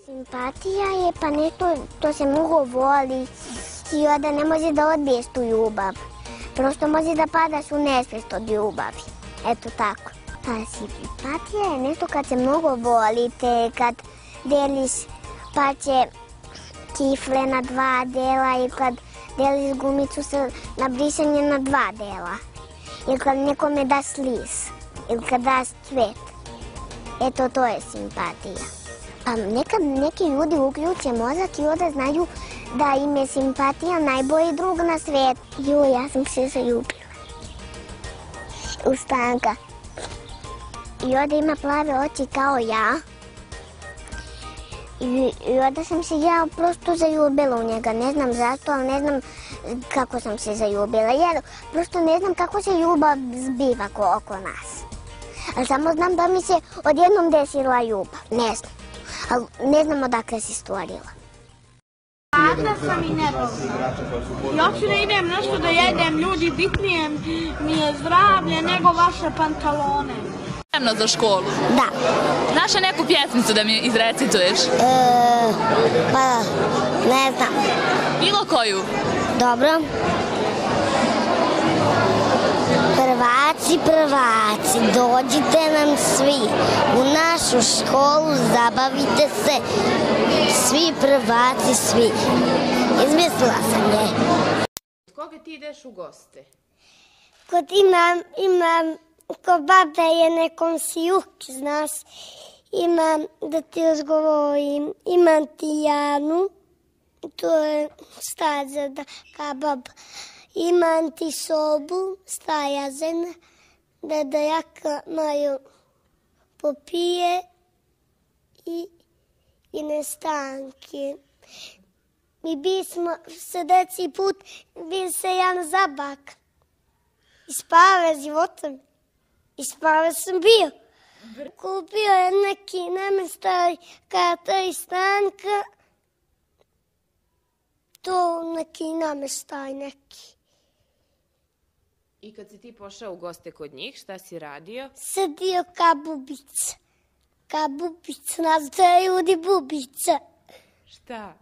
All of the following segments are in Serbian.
Simpatija je pa nešto to se mnogo voli i onda ne može da odbiješ tu ljubav. Prosto može da padaš u nesvest od ljubavi. Eto tako. Pa simpatija je nešto kad se mnogo volite, kad deliš pače kifle na 2 dela i kad deliš gumicu na brisanje na 2 dela. Ili kad nekome daš lis, ili kad daš cvet. Eto, to je simpatija. Pa nekad neki ljudi uključe mozak i onda znaju da im je simpatija najbolji drug na svijetu. Ja sam se zaljubila u Stanka. I onda ima plave oči kao ja. I onda sam se ja prosto zaljubila u njega. Ne znam zašto, ali ne znam kako sam se zaljubila. Jer prosto ne znam kako se ljubav zbiva oko nas. Ali samo znam da mi se odjednom desila ljubav. Ne znam. Ali ne znam odakle se stvorila. Gladna sam i nebolna. I hoću da idem nešto da jedem, ljudi, bitnije mi je zdravlje nego vaše pantalone. Spremno za školu? Da. Znaš neku pjesmicu da mi izrecituješ? Pa, ne znam. Bilo koju? Dobro. Prvaci, prvaci, dođite nam svi u našu školu, zabavite se, svi prvaci, svi. Izmislila sam je. Kod koga ti ideš u goste? Kod babe je nekom sijuki, znaš, imam da ti razgovorim, imam ti Janu, to je staza ka baba. Imam ti sobu, stajazen, da jaka maju popije i nestanke. Mi bismo se deci put, bi se Jan zabak. Ispave životom, ispave sam bio. Kupio je neki namještaj kata i Stanka, to neki namještaj neki. I kad si ti pošao u goste kod njih, šta si radio? Sedio ka bubica. Ka bubica, nazvaju ljudi bubica. Šta?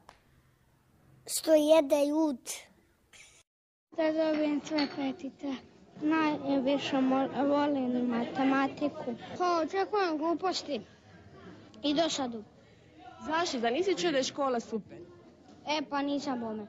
Što jede ljud. Da dobijem sve petite. Najviše volim matematiku. Očekujem gluposti i dosadu. Znaš da nisi čuo da je škola super? Pa nisam bome.